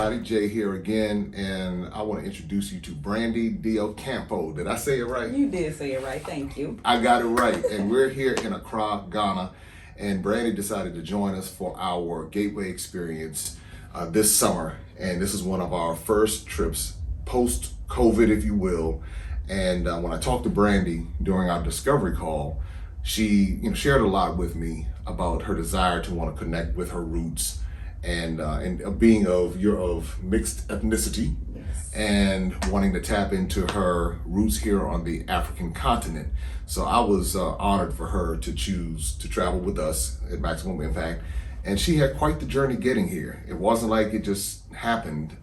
everybody. Jay here again, and I want to introduce you to Brandy Campo. Did I say it right? You did say it right. Thank you. I got it right. And we're here in Accra, Ghana, and Brandy decided to join us for our Gateway experience this summer. And this is one of our first trips post-COVID, if you will. And when I talked to Brandy during our discovery call, she shared a lot with me about her desire to want to connect with her roots and being of mixed ethnicity, Yes. and wanting to tap into her roots here on the African continent. So I was honored for her to choose to travel with us at Maximum Impact, and she had quite the journey getting here. It wasn't like it just happened.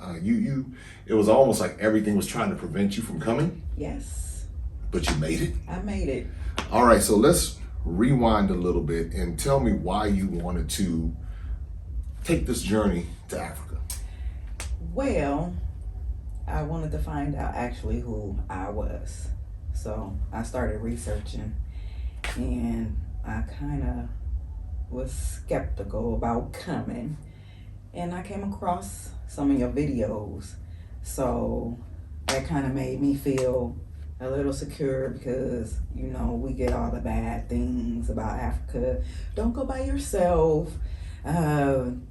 It was almost like everything was trying to prevent you from coming. Yes. But you made it. I made it. All right, so let's rewind a little bit and tell me why you wanted to take this journey to Africa. Well, I wanted to find out actually who I was. So I started researching, and I kind of was skeptical about coming. And I came across some of your videos. So that kind of made me feel a little secure because, we get all the bad things about Africa. Don't go by yourself.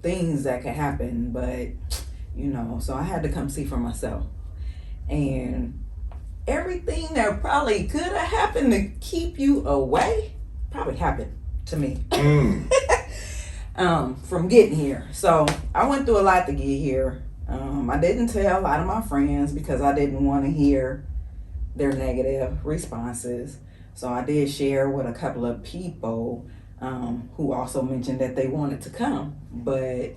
Things that could happen, but so I had to come see for myself. And everything that probably could have happened to keep you away probably happened to me. From getting here. So I went through a lot to get here. I didn't tell a lot of my friends because I didn't want to hear their negative responses. So I did share with a couple of people who also mentioned that they wanted to come, but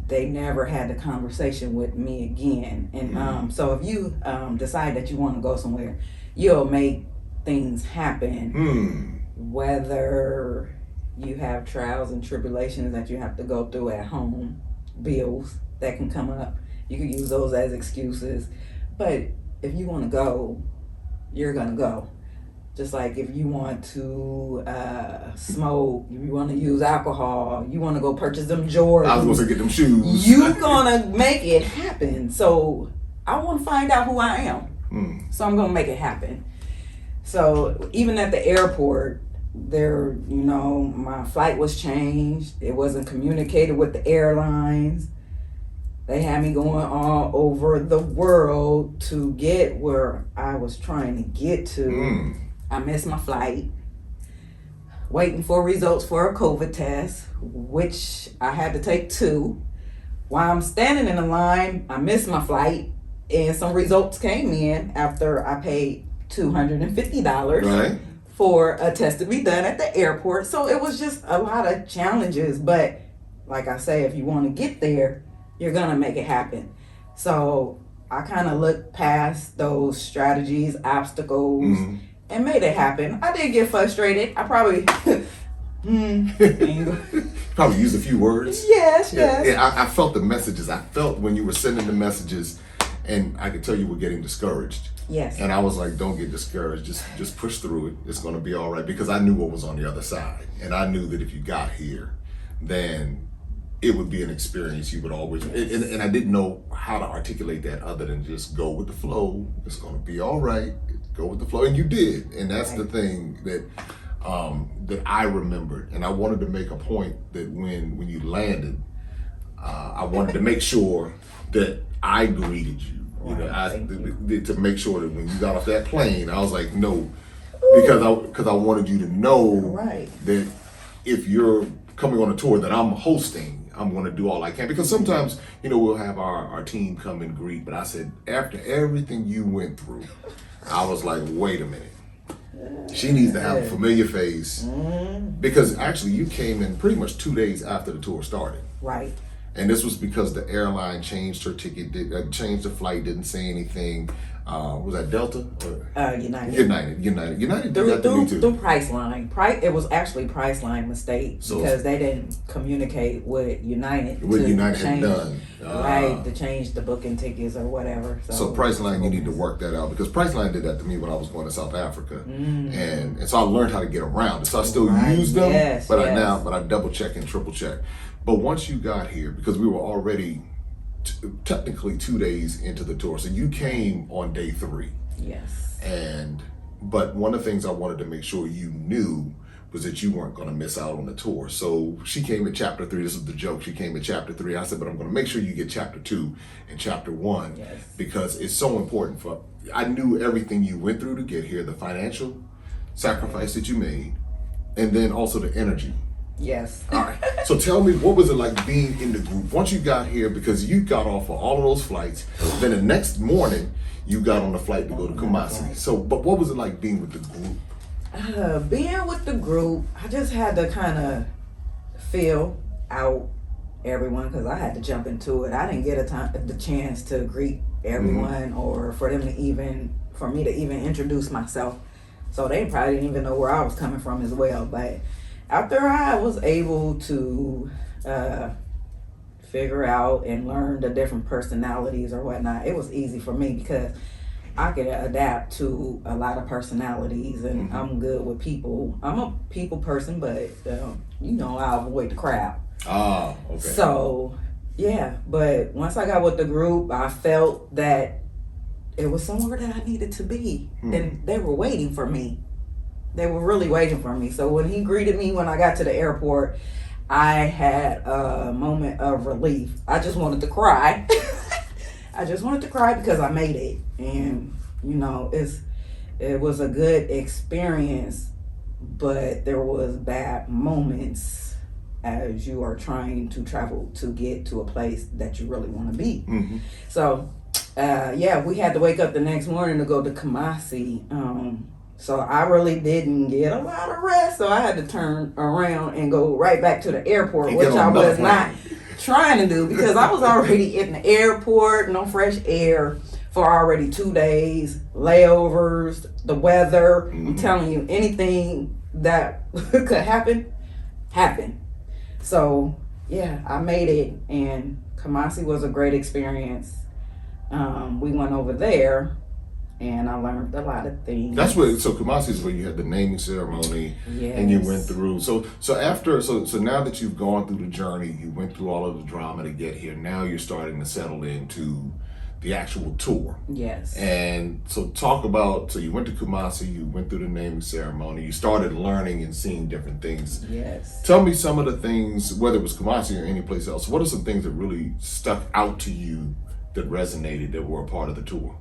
they never had the conversation with me again. And so if you decide that you want to go somewhere, you'll make things happen, whether you have trials and tribulations that you have to go through at home, bills that can come up. You can use those as excuses. But if you want to go, you're going to go. Just like if you want to smoke, if you want to use alcohol, you want to go purchase them Jordans. I was going to get them shoes. You're going to make it happen. So I want to find out who I am. So I'm going to make it happen. So even at the airport, my flight was changed. It wasn't communicated with the airlines. They had me going all over the world to get where I was trying to get to. I missed my flight, waiting for results for a COVID test, which I had to take 2. While I'm standing in the line, I missed my flight, and some results came in after I paid $250 Right. for a test to be done at the airport. So it was just a lot of challenges. But like I say, if you want to get there, you're going to make it happen. So I kind of looked past those strategies, obstacles, and made it happen. I did get frustrated. I probably Probably used a few words. Yes. Yeah, I felt the messages. I felt when you were sending the messages, and I could tell you were getting discouraged. Yes. And I was like, don't get discouraged. Just push through it. It's going to be all right. Because I knew what was on the other side. And I knew that if you got here, then it would be an experience you would always, and I didn't know how to articulate that other than just go with the flow. It's going to be all right. Go with the flow. And you did. And that's the thing that I remembered. And I wanted to make a point that when you landed, I wanted to make sure that I greeted you. To make sure that when you got off that plane, I was like, no, because I wanted you to know that if you're coming on a tour that I'm hosting, I'm going to do all I can. Because sometimes, we'll have our team come and greet. But I said, after everything you went through, I was like, wait a minute. She needs to have a familiar face. Because actually you came in pretty much 2 days after the tour started. Right. And this was because the airline changed her ticket, changed the flight, didn't say anything. Was that Delta? Or? United. United did that to me too. Through Priceline. It was actually Priceline mistake because they didn't communicate with United. What United had done. Right, to change the booking tickets or whatever. So Priceline, you need to work that out because Priceline did that to me when I was going to South Africa. And so I learned how to get around it. So I still use them, but I double check and triple check. But once you got here, because we were already technically 2 days into the tour. So you came on day 3. Yes. But one of the things I wanted to make sure you knew was that you weren't going to miss out on the tour. So she came at chapter 3. This is the joke. She came at chapter 3. I said, but I'm going to make sure you get chapter 2 and chapter 1 Yes. because it's so important. I knew everything you went through to get here, the financial sacrifice that you made, and then also the energy. Yes. All right. So tell me, what was it like being in the group once you got here? Because you got off of all of those flights. Then the next morning, you got on the flight to go to Kumasi. So, but what was it like being with the group? Being with the group, I just had to kind of feel out everyone because I had to jump into it. I didn't get the chance to greet everyone or for me to even introduce myself. So they probably didn't even know where I was coming from as well. But after I was able to figure out and learn the different personalities or whatnot, it was easy for me because I can adapt to a lot of personalities and I'm good with people. I'm a people person, but I avoid the crowd. Ah, okay. So, yeah, but once I got with the group, I felt that it was somewhere that I needed to be. And they were waiting for me. They were really waiting for me. So when he greeted me when I got to the airport, I had a moment of relief. I just wanted to cry. I just wanted to cry because I made it. And, it was a good experience, but there was bad moments as you are trying to travel to get to a place that you really want to be. So, we had to wake up the next morning to go to Kumasi. So I really didn't get a lot of rest. So I had to turn around and go right back to the airport, which I was not trying to do because I was already in the airport, no fresh air for already 2 days, layovers, the weather. I'm telling you, anything that could happen, happened. So yeah, I made it, and Kumasi was a great experience. We went over there and I learned a lot of things. So Kumasi is where you had the naming ceremony, and you went through. So now that you've gone through the journey, you went through all of the drama to get here. Now you're starting to settle into the actual tour. Yes. And so talk about, so you went to Kumasi, you went through the naming ceremony, you started learning and seeing different things. Yes. Tell me some of the things, whether it was Kumasi or any place else, what are some things that really stuck out to you that resonated, that were a part of the tour?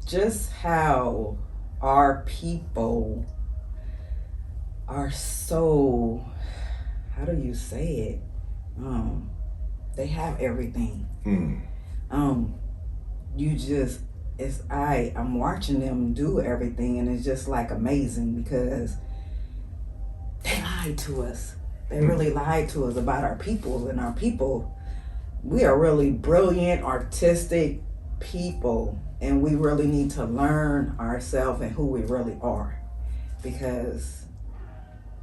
Just how our people are so, how do you say it? They have everything. I'm watching them do everything, and it's just like amazing because they lied to us. They really lied to us about our people, and our people, we are really brilliant, artistic people, and we really need to learn ourselves and who we really are, because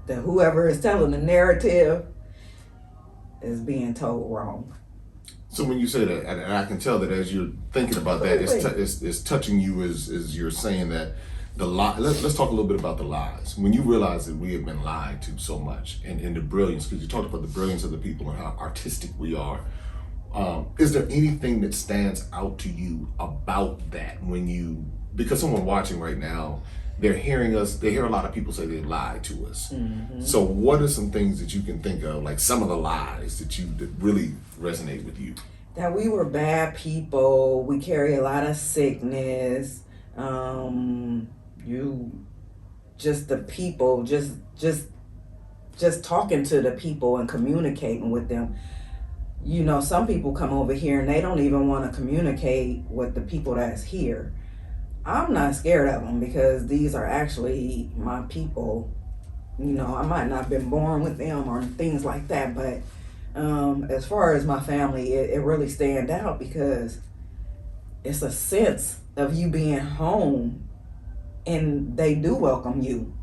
whoever is telling the narrative is being told wrong. So when you say that, and I can tell that as you're thinking about that, it's touching you as you're saying that the lie. Let's talk a little bit about the lies. When you realize that we have been lied to so much, and the brilliance, because you talked about the brilliance of the people and how artistic we are. Is there anything that stands out to you about that because someone watching right now, they're hearing us, they hear a lot of people say they lied to us. So what are some things that you can think of, like some of the lies that really resonate with you? That we were bad people, we carry a lot of sickness, just the people, just talking to the people and communicating with them. Some people come over here and they don't even want to communicate with the people that's here. I'm not scared of them because these are actually my people. I might not have been born with them or things like that, but as far as my family, it really stands out because it's a sense of you being home, and they do welcome you.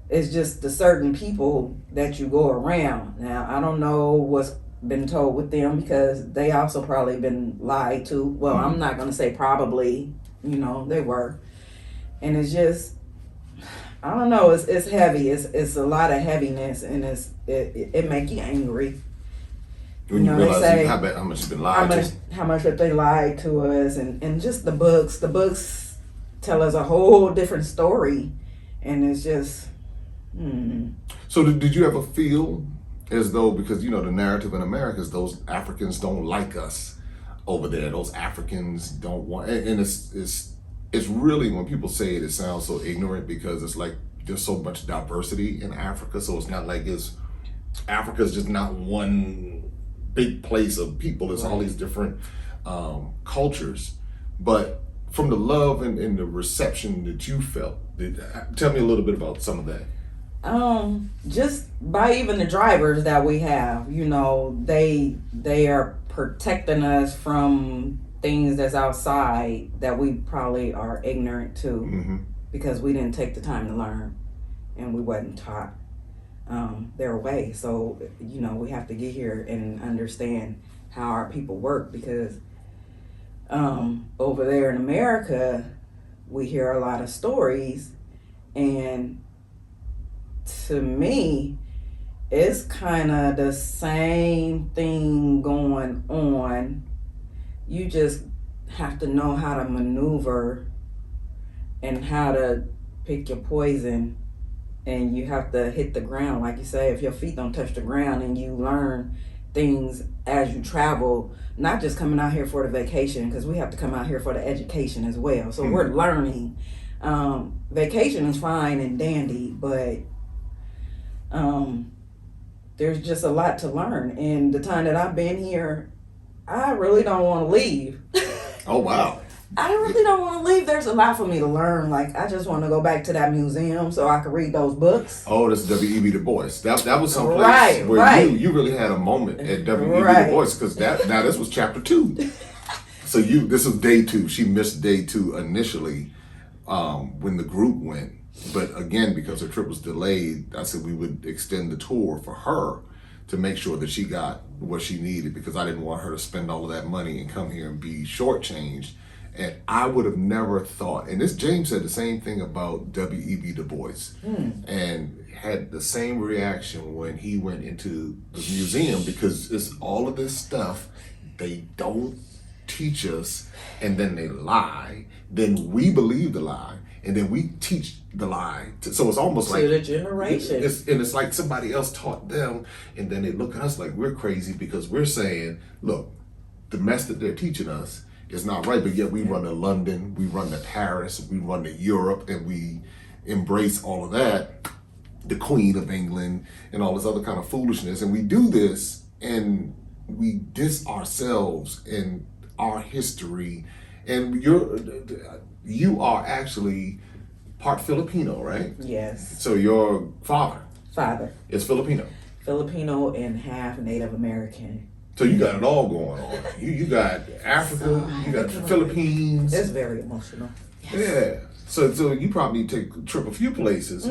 It's just the certain people that you go around. Now, I don't know what's been told with them because they also probably been lied to. Well, I'm not going to say probably, they were. And it's just, I don't know, it's heavy. It's a lot of heaviness, and it make you angry. When you they realize say how much you've been lied to. how much that they lied to us, and just the books tell us a whole different story, and it's just. So did you ever feel as though, because the narrative in America is those Africans don't like us over there, those Africans don't want, and it's really, when people say it sounds so ignorant, because it's like there's so much diversity in Africa, so it's not like Africa's just not one big place of people. It's all these different cultures. But from the love and the reception that you felt, tell me a little bit about some of that. Just by even the drivers that we have, they are protecting us from things that's outside that we probably are ignorant to, because we didn't take the time to learn and we wasn't taught their way. So, we have to get here and understand how our people work, because over there in America, we hear a lot of stories, and to me, it's kind of the same thing going on. You just have to know how to maneuver and how to pick your poison, and you have to hit the ground. Like you say, if your feet don't touch the ground, and you learn things as you travel, not just coming out here for the vacation, because we have to come out here for the education as well. So we're learning. Vacation is fine and dandy, but there's just a lot to learn. And the time that I've been here, I really don't want to leave. Oh, wow. I really don't want to leave. There's a lot for me to learn. Like, I just want to go back to that museum so I can read those books. Oh, that's W.E.B. Du Bois. That was some place where you really had a moment at W.E.B. Du Bois, because this was chapter 2. So this was day 2. She missed day 2 initially when the group went. But again, because her trip was delayed, I said we would extend the tour for her to make sure that she got what she needed, because I didn't want her to spend all of that money and come here and be shortchanged. And I would have never thought, and James said the same thing about W.E.B. Du Bois, and had the same reaction when he went into the museum, because it's all of this stuff they don't teach us, and then they lie, then we believe the lie, and then we teach the lie. So it's almost like the generation. It's like somebody else taught them, and then they look at us like we're crazy, because we're saying, look, the mess that they're teaching us is not right, but yet we run to London, we run to Paris, we run to Europe, and we embrace all of that, the Queen of England, and all this other kind of foolishness. And we do this, and we diss ourselves and our history. And you are actually part Filipino, right? Yes. So your father is Filipino. Filipino and half Native American. So you got it all going on. You got Africa, you got the Philippines. It's very emotional. Yes. Yeah. So you probably need to take a trip a few places,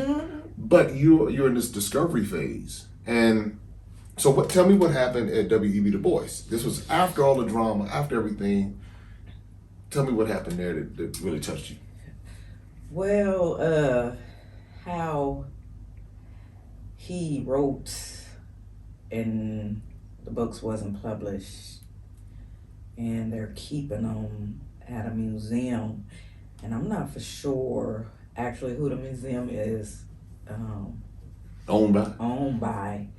but you're in this discovery phase. And so tell me what happened at W.E.B. Du Bois. This was after all the drama, after everything. Tell me what happened there that really touched you. Well, how he wrote and the books wasn't published, and they're keeping them at a museum, and I'm not for sure actually who the museum is owned by,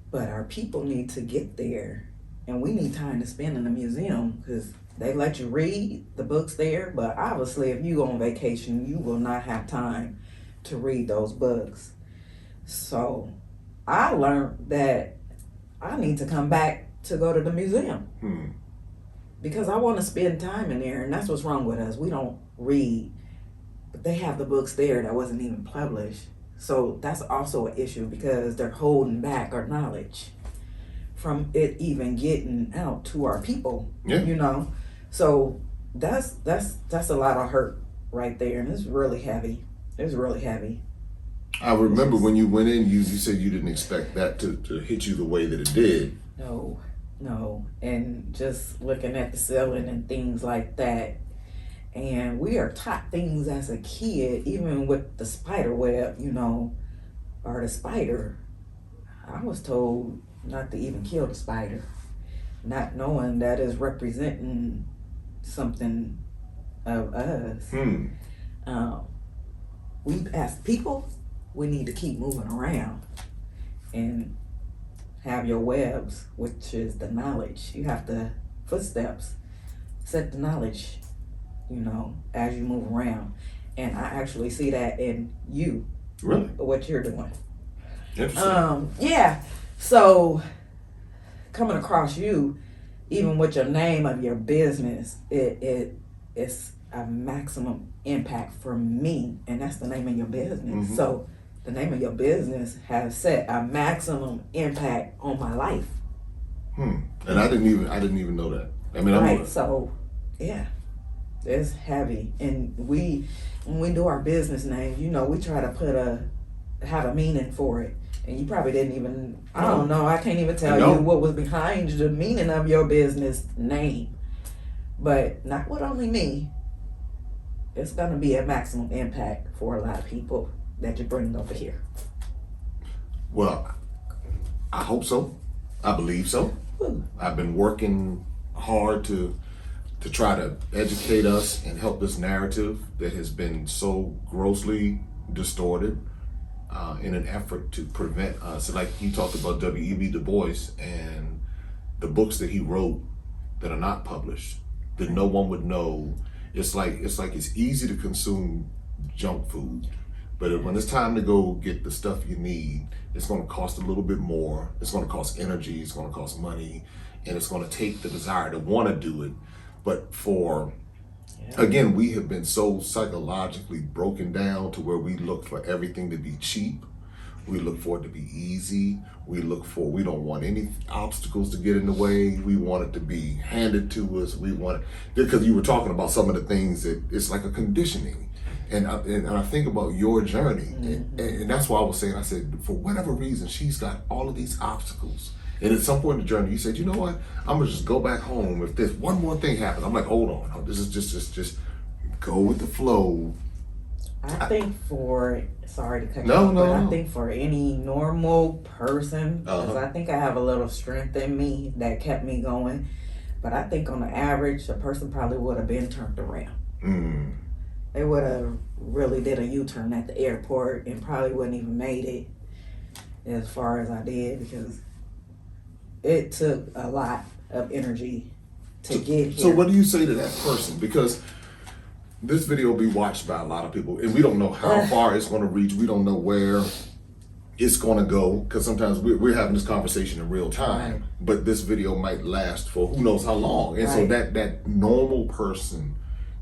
but our people need to get there, and we need time to spend in the museum, because they let you read the books there, but obviously if you go on vacation, you will not have time to read those books. So I learned that I need to come back to go to the museum because I want to spend time in there, and that's what's wrong with us. We don't read, but they have the books there that wasn't even published. So that's also an issue, because they're holding back our knowledge from it even getting out to our people. Yeah. So that's a lot of hurt right there, and it's really heavy. It's really heavy. I remember when you went in, you said you didn't expect that to hit you the way that it did. No. And just looking at the ceiling and things like that. And we are taught things as a kid, even with the spider web, or the spider. I was told not to even kill the spider, not knowing that is representing something of us. We as people, we need to keep moving around and have your webs, which is the knowledge. You have the footsteps, set the knowledge, as you move around. And I actually see that in you. Really? What you're doing. Interesting. Yeah. So coming across you, even with your name of your business, it's a maximum impact for me, and that's the name of your business. So the name of your business has set a maximum impact on my life. And I didn't even know that. I mean, right. So yeah, it's heavy, and when we do our business names, we try to have a meaning for it. And you probably didn't even, I don't know, I can't even tell you what was behind the meaning of your business name. But not with only me. It's going to be a maximum impact for a lot of people that you bring over here. Well, I hope so. I believe so. I've been working hard to try to educate us and help this narrative that has been so grossly distorted in an effort to prevent us. Like you talked about W.E.B. Du Bois and the books that he wrote that are not published, that no one would know. It's like it's easy to consume junk food, but when it's time to go get the stuff you need, it's going to cost a little bit more. It's going to cost energy. It's going to cost money, and it's going to take the desire to want to do it. But again, we have been so psychologically broken down to where we look for everything to be cheap. We look for it to be easy. We don't want any obstacles to get in the way. We want it to be handed to us. Because you were talking about some of the things that it's like a conditioning. And I think about your journey. And that's why I was saying, I said, for whatever reason, she's got all of these obstacles. And at some point in the journey, you said, you know what? I'm gonna just go back home. If there's one more thing happens, I'm like, hold on. This is just go with the flow. I think sorry to cut you off, but I think for any normal person, because I think I have a little strength in me that kept me going. But I think on the average, a person probably would have been turned around. They would have really did a U-turn at the airport and probably wouldn't even made it as far as I did, because it took a lot of energy to get here. So what do you say to that person? Because this video will be watched by a lot of people, and we don't know how far it's going to reach. We don't know where it's going to go, because sometimes we're having this conversation in real time, right. But this video might last for who knows how long. And right. So that normal person,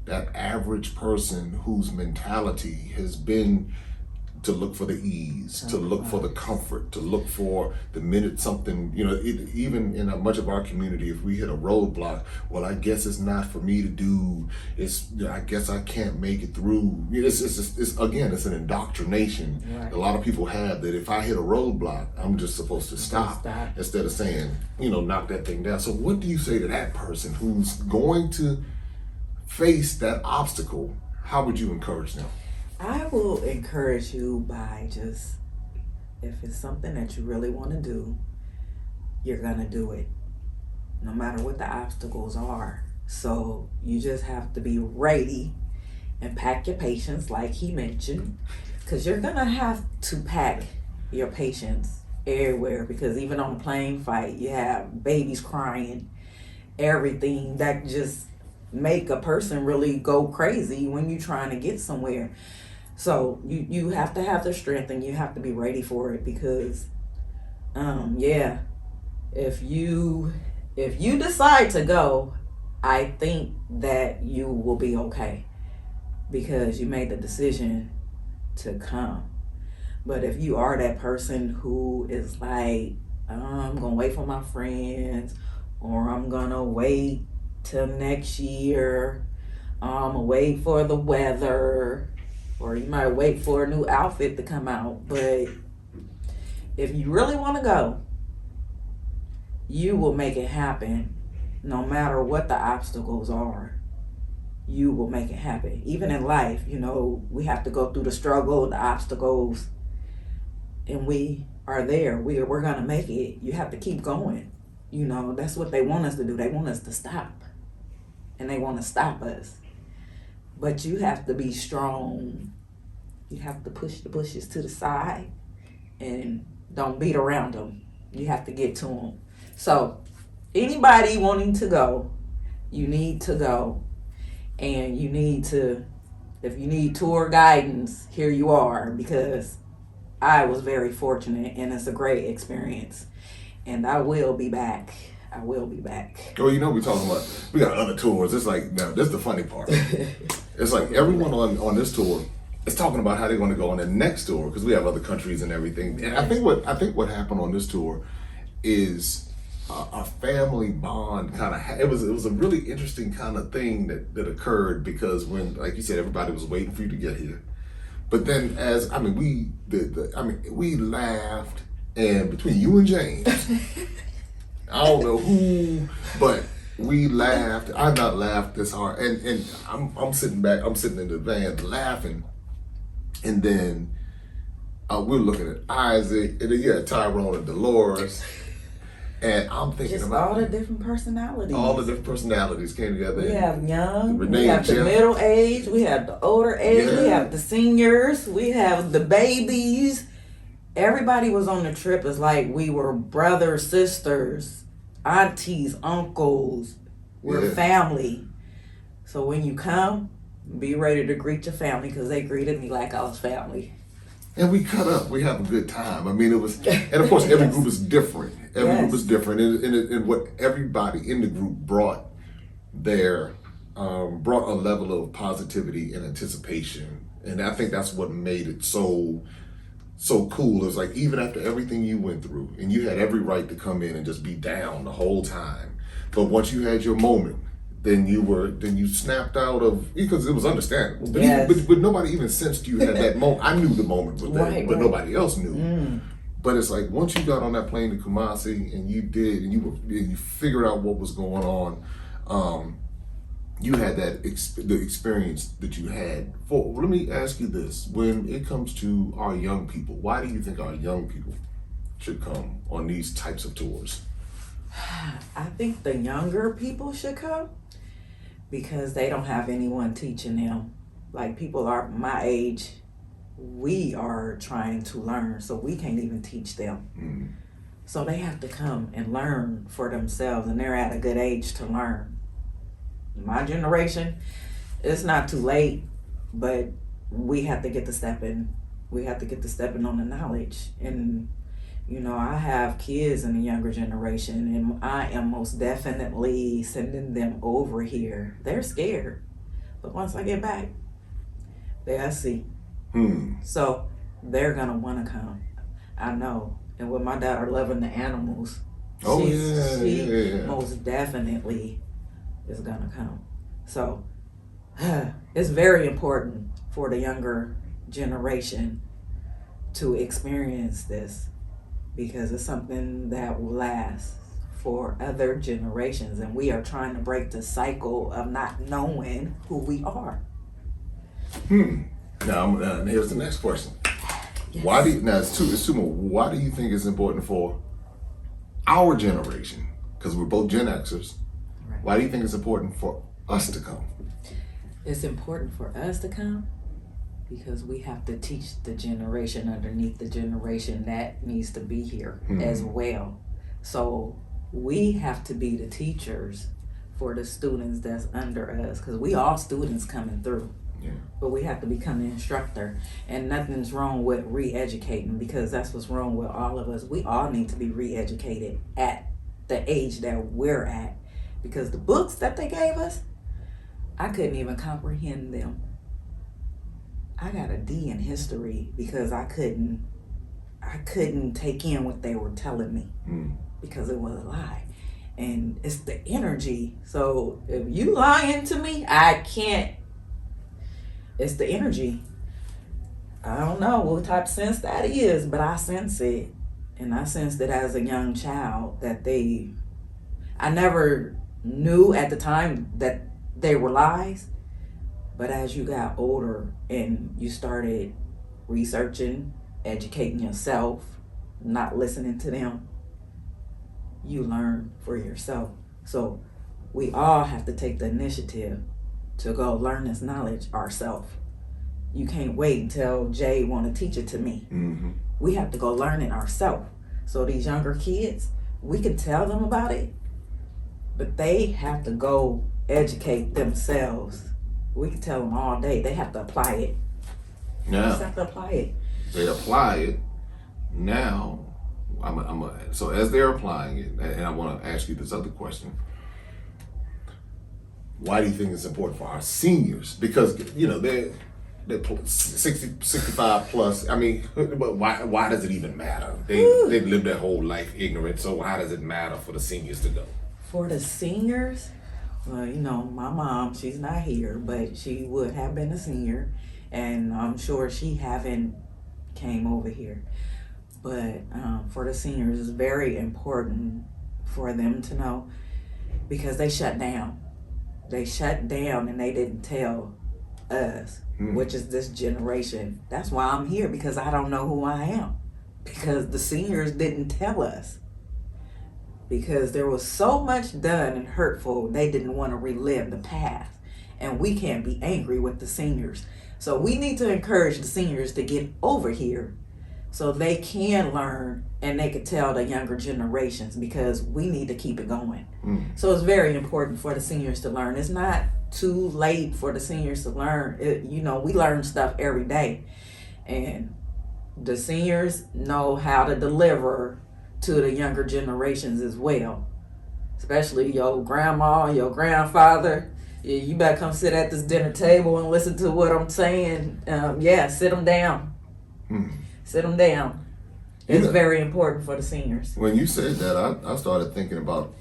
that average person whose mentality has been to look for the ease, to look for the comfort, to look for the minute something, even in much of our community, if we hit a roadblock, well, I guess it's not for me to do, I guess I can't make it through. It's an indoctrination. Right. A lot of people have that if I hit a roadblock, I'm just supposed to stop. Instead of saying, knock that thing down. So what do you say to that person who's going to face that obstacle? How would you encourage them? I will encourage you by just, if it's something that you really want to do, you're going to do it, no matter what the obstacles are. So you just have to be ready and pack your patience, like he mentioned, because you're going to have to pack your patience everywhere, because even on a plane flight, you have babies crying, everything that just make a person really go crazy when you're trying to get somewhere. So you have to have the strength, and you have to be ready for it, because if you decide to go, I think that you will be okay, because you made the decision to come. But if you are that person who is like, I'm gonna wait for my friends, or I'm gonna wait till next year, I'm gonna wait for the weather, or you might wait for a new outfit to come out. But if you really want to go, you will make it happen, no matter what the obstacles are. You will make it happen. Even in life, we have to go through the struggle, the obstacles, and we are there. We're gonna make it. You have to keep going. You know, that's what they want us to do. They want us to stop. And they want to stop us. But you have to be strong. You have to push the bushes to the side and don't beat around them. You have to get to them. So anybody wanting to go, you need to go. And you need to, if you need tour guidance, here you are, because I was very fortunate and it's a great experience. And I will be back. I will be back. Oh, you know, we're talking about, we got other tours. It's like, now, that's the funny part. It's like everyone on this tour is talking about how they're going to go on the next tour, because we have other countries and everything. And I think what happened on this tour is a family bond kind of. It was a really interesting kind of thing that occurred, because when, like you said, everybody was waiting for you to get here. But then, we laughed, and between you and James, I don't know who, but we laughed. I've not laughed this hard, and I'm sitting back. I'm sitting in the van laughing, and then we're looking at Isaac, and then you had Tyrone and Dolores, and I'm thinking just about all the different personalities. All the different personalities came together. We have young, Renee we have the Jeff. middle age, we have the older age, we have the seniors, we have the babies. Everybody was on the trip. It's like we were brothers, sisters, aunties, uncles. We're family. So when you come, be ready to greet your family, because they greeted me like I was family. And we cut up. We have a good time. I mean, it was, and of course, every group is different. Every group is different, and what everybody in the group brought brought a level of positivity and anticipation, and I think that's what made it so cool. It was like, even after everything you went through, and you had every right to come in and just be down the whole time, but once you had your moment, then you snapped out of, because it was understandable. But nobody even sensed you had that moment. I knew the moment was there, but nobody else knew. But it's like, once you got on that plane to Kumasi and you did, and you figured out what was going on, you had the experience that you had. Let me ask you this: when it comes to our young people, why do you think our young people should come on these types of tours? I think the younger people should come because they don't have anyone teaching them. Like, people are my age, we are trying to learn, so we can't even teach them. So they have to come and learn for themselves, and they're at a good age to learn. My generation, it's not too late, but we have to get to stepping. We have to get to stepping on the knowledge. And you know, I have kids in the younger generation, and I am most definitely sending them over here. They're scared, but once I get back, they'll see. So they're gonna want to come. I know. And with my daughter loving the animals, she most definitely is gonna come. So it's very important for the younger generation to experience this, because it's something that will last for other generations, and we are trying to break the cycle of not knowing who we are. Now, here's the next question. Yes. It's two more. Why do you think it's important for our generation, because we're both Gen Xers, Right. Why do you think it's important for us to come? It's important for us to come because we have to teach the generation underneath the generation that needs to be here as well. So we have to be the teachers for the students that's under us, because we all students coming through. Yeah. But we have to become the instructor, and nothing's wrong with re-educating, because that's what's wrong with all of us. We all need to be re-educated at the age that we're at, because the books that they gave us, I couldn't even comprehend them. I got a D in history because I couldn't take in what they were telling me because it was a lie. And it's the energy. So if you lying to me, I can't. It's the energy. I don't know what type of sense that is, but I sense it. And I sensed it as a young child that I never knew at the time that they were lies. But as you got older and you started researching, educating yourself, not listening to them, you learn for yourself. So we all have to take the initiative to go learn this knowledge ourselves. You can't wait until Jay want to teach it to me. Mm-hmm. We have to go learn it ourselves. So these younger kids, we can tell them about it, but they have to go educate themselves. We can tell them all day. They have to apply it. They just have to apply it. They apply it. Now, so as they're applying it, and I want to ask you this other question. Why do you think it's important for our seniors? Because, they're 60, 65 plus. I mean, but why does it even matter? They've lived their whole life ignorant, so why does it matter for the seniors to go? For the seniors, well, my mom, she's not here, but she would have been a senior, and I'm sure she haven't came over here. But for the seniors, it's very important for them to know, because they shut down. They shut down and they didn't tell us, which is this generation. That's why I'm here, because I don't know who I am, because the seniors didn't tell us. Because there was so much done and hurtful, they didn't want to relive the past. And we can't be angry with the seniors. So we need to encourage the seniors to get over here so they can learn and they can tell the younger generations, because we need to keep it going. So it's very important for the seniors to learn. It's not too late for the seniors to learn. We learn stuff every day. And the seniors know how to deliver to the younger generations as well, especially your grandma, your grandfather. You better come sit at this dinner table and listen to what I'm saying. Sit them down. Sit them down. It's very important for the seniors. When you said that, I started thinking about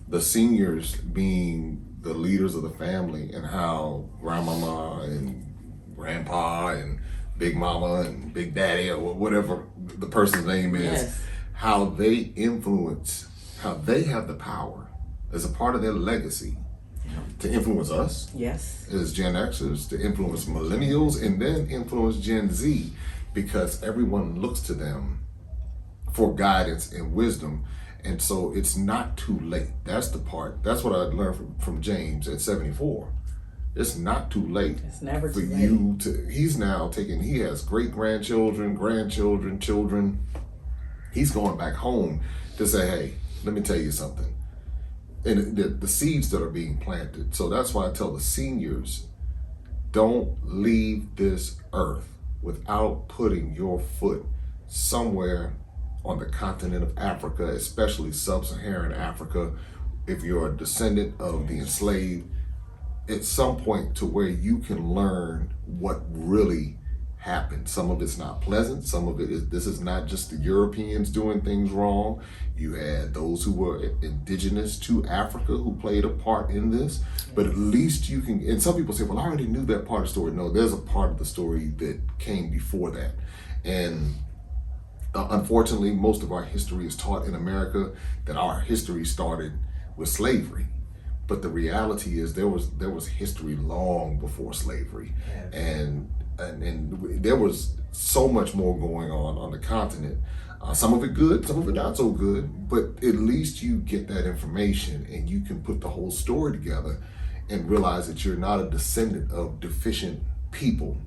the seniors being the leaders of the family, and how grandmama and grandpa and big mama and big daddy, or whatever the person's name is, how they influence, how they have the power as a part of their legacy to influence us as Gen Xers, to influence millennials, and then influence Gen Z, because everyone looks to them for guidance and wisdom. And so it's not too late. That's the part. That's what I learned from James at 74. It's not too late. It's never for too late. you to. He has great grandchildren, grandchildren, children. He's going back home to say, hey, let me tell you something. And the seeds that are being planted. So that's why I tell the seniors, don't leave this earth without putting your foot somewhere on the continent of Africa, especially sub-Saharan Africa. If you're a descendant of the enslaved, at some point to where you can learn what really happened. Some of it's not pleasant. Some of it is, this is not just the Europeans doing things wrong. You had those who were indigenous to Africa who played a part in this. But at least you can, and some people say, well, I already knew that part of the story. No, there's a part of the story that came before that. And unfortunately, most of our history is taught in America that our history started with slavery. But the reality is there was history long before slavery. And there was so much more going on the continent. Some of it good, some of it not so good, but at least you get that information and you can put the whole story together and realize that you're not a descendant of deficient people.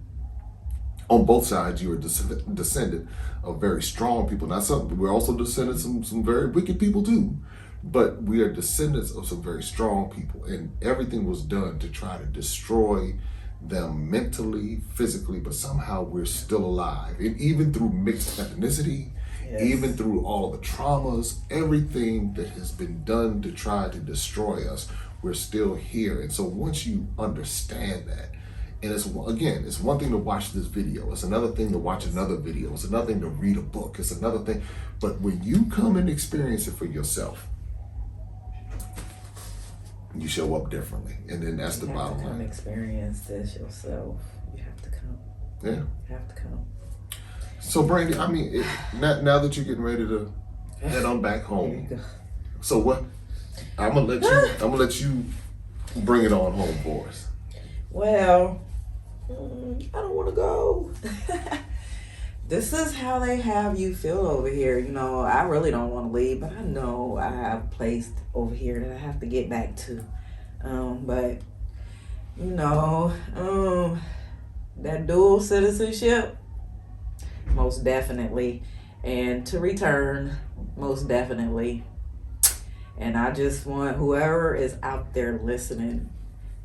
On both sides, you're a descendant of very strong people. Now, we're also descendants of some very wicked people too, but we are descendants of some very strong people, and everything was done to try to destroy them mentally, physically, but somehow we're still alive. And even through mixed ethnicity, even through all the traumas, everything that has been done to try to destroy us, we're still here. And so once you understand that, and it's one thing to watch this video, it's another thing to watch another video, it's another thing to read a book, it's another thing, but when you come and experience it for yourself, you show up differently. And then that's the bottom line. You have to come experience this yourself. You have to come. Yeah. You have to come. So Brandy, I mean, now that you're getting ready to head on back home, so what? I'm gonna let you bring it on home for us. Well, I don't want to go. this is how they have you feel over here. You know, I really don't want to leave, but I know I have a place over here that I have to get back to. But you know, that dual citizenship, most definitely, and to return, most definitely. And I just want whoever is out there listening,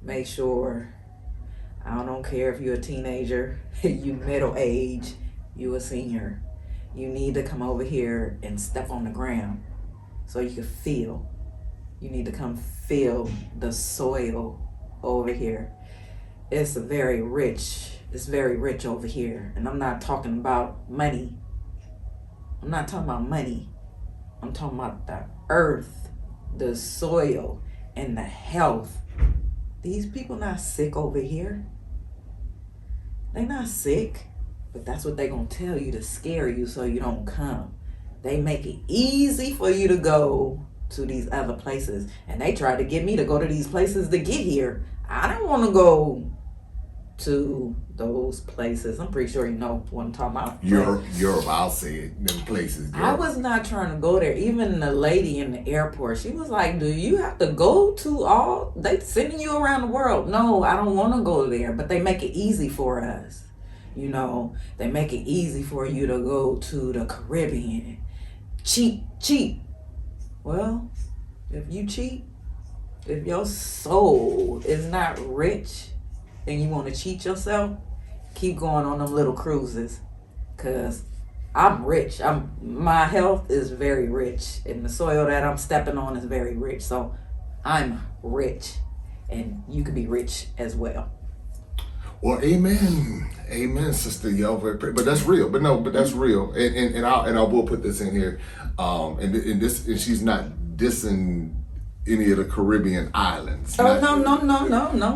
make sure, I don't care if you're a teenager, you middle age, you a senior, you need to come over here and step on the ground so you can feel. You need to come feel the soil over here. It's very rich. It's very rich over here. And I'm not talking about money. I'm not talking about money. I'm talking about the earth, the soil, and the health. These people not sick over here. They not sick, but that's what they gonna tell you to scare you so you don't come. They make it easy for you to go to these other places, and they tried to get me to go to these places to get here. I don't want to go to those places. I'm pretty sure you know what I'm talking about. Europe, I'll say it, them places. Europe. I was not trying to go there. Even the lady in the airport, she was like, do you have to go to all, they sending you around the world? No, I don't want to go there, but they make it easy for us. You know, they make it easy for you to go to the Caribbean. Cheap. Well, if you cheap, if your soul is not rich and you want to cheat yourself, keep going on them little cruises. Cause I'm rich. My health is very rich, and the soil that I'm stepping on is very rich. So I'm rich, and you can be rich as well. Well, amen, sister. Y'all very pretty, but that's real. But that's real. And I will put this in here. And she's not dissing any of the Caribbean islands. Oh, no,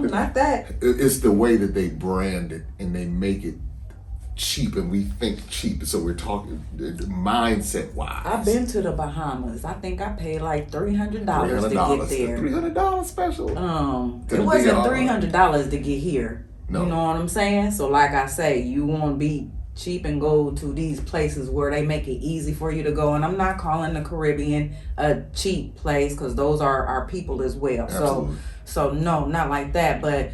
not that. It's the way that they brand it and they make it cheap, and we think cheap. So we're talking mindset wise. I've been to the Bahamas. I think I paid like $300 to get there. $300 special. It wasn't $300 to get here. No. You know what I'm saying? So like I say, you want to be cheap and go to these places where they make it easy for you to go. And I'm not calling the Caribbean a cheap place, because those are our people as well. Absolutely. So no, not like that. But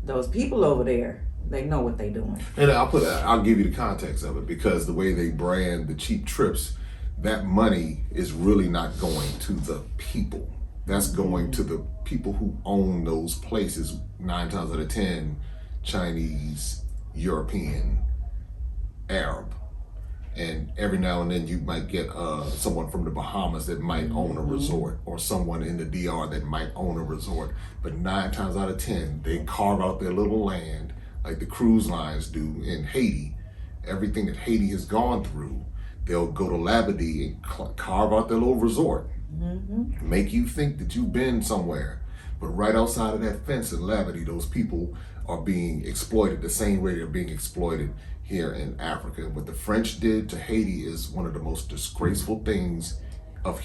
those people over there, they know what they're doing. And I'll give you the context of it, because the way they brand the cheap trips, that money is really not going to the people. That's going to the people who own those places. 9 times out of 10, Chinese, European, Arab. And every now and then you might get someone from the Bahamas that might own a resort, or someone in the DR that might own a resort. But 9 times out of 10, they carve out their little land like the cruise lines do in Haiti. Everything that Haiti has gone through, they'll go to Labadee and carve out their little resort. Make you think that you've been somewhere. But right outside of that fence in Labadee, those people are being exploited the same way they're being exploited here in Africa. What the French did to Haiti is one of the most disgraceful things of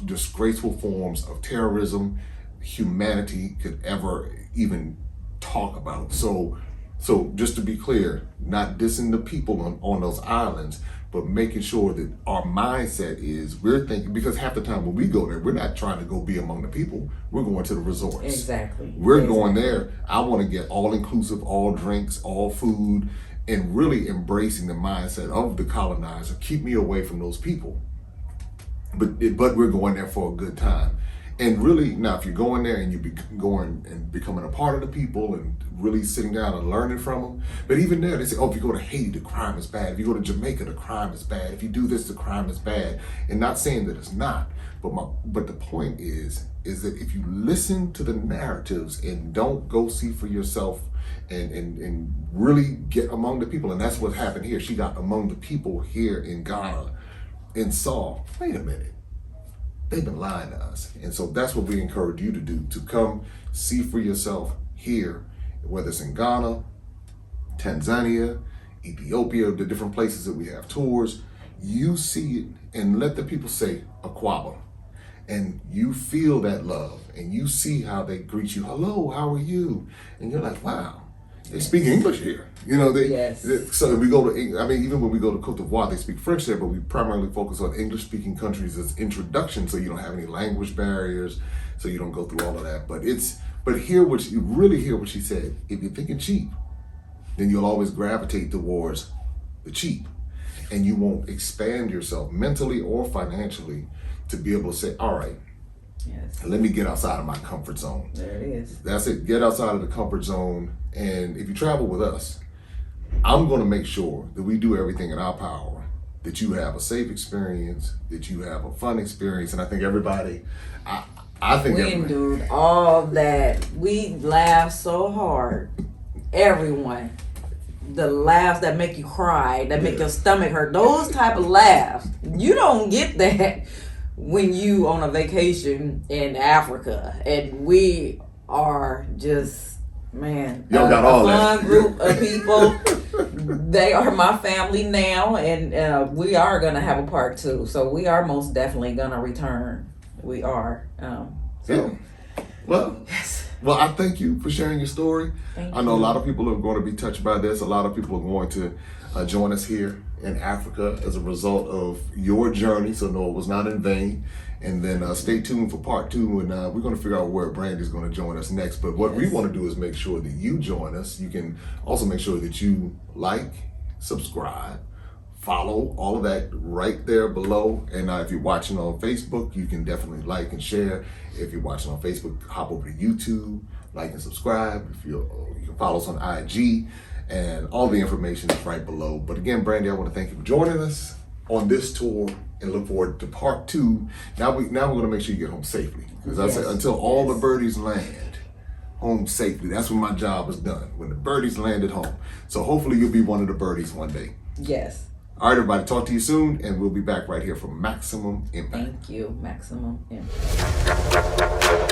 disgraceful forms of terrorism humanity could ever even talk about. So just to be clear, not dissing the people on those islands, but making sure that our mindset is, we're thinking, because half the time when we go there, we're not trying to go be among the people. We're going to the resorts. Exactly. We're going there. I want to get all inclusive, all drinks, all food, and really embracing the mindset of the colonizer. Keep me away from those people. But we're going there for a good time. And really, now if you're going there and going and becoming a part of the people and really sitting down and learning from them, but even there they say, oh, if you go to Haiti, the crime is bad. If you go to Jamaica, the crime is bad. If you do this, the crime is bad. And not saying that it's not, but the point is that if you listen to the narratives and don't go see for yourself and really get among the people, and that's what happened here. She got among the people here in Ghana and saw, wait a minute, they've been lying to us. And so that's what we encourage you to do, to come see for yourself here, whether it's in Ghana, Tanzania, Ethiopia, the different places that we have tours. You see it and let the people say, Aquaba. And you feel that love and you see how they greet you. Hello, how are you? And you're like, wow. They speak English here. You know, Yes. So we go to, I mean, even when we go to Cote d'Ivoire, they speak French there, but we primarily focus on English-speaking countries as introduction, so you don't have any language barriers, so you don't go through all of that. But you really hear what she said. If you're thinking cheap, then you'll always gravitate towards the cheap, and you won't expand yourself mentally or financially to be able to say, all right, Yes. let me get outside of my comfort zone. There it is. That's it. Get outside of the comfort zone. And if you travel with us, I'm going to make sure that we do everything in our power, that you have a safe experience, that you have a fun experience. And I think everybody, I think We endured all that. We laughed so hard. Everyone. The laughs that make you cry, that make your stomach hurt. Those type of laughs. You don't get that when you on a vacation in Africa. And we are just, man, Y'all got all a that. fun group of people. They are my family now, and we are going to have a part 2. So we are most definitely going to return. We are. Yeah. Well, Yes. well, I thank you for sharing your story. Thank I know you. a lot of people are going to be touched by this. A lot of people are going to join us here in Africa as a result of your journey. So no, it was not in vain. And then stay tuned for part 2, and we're going to figure out where Brandy's going to join us next. But what we Yes. want to do is make sure that you join us. You can also make sure that you like, subscribe, follow, all of that right there below. And if you're watching on Facebook, you can definitely like and share. If you're watching on Facebook, hop over to YouTube, like and subscribe. If you can follow us on IG, and all the information is right below. But again, Brandy, I want to thank you for joining us on this tour, and look forward to part 2. Now we're going to make sure you get home safely, because I said until all the birdies land home safely, that's when my job is done, when the birdies landed home. So hopefully you'll be one of the birdies one day. Yes. All right, everybody, talk to you soon, and we'll be back right here for Maximum Impact. Thank you. Maximum impact.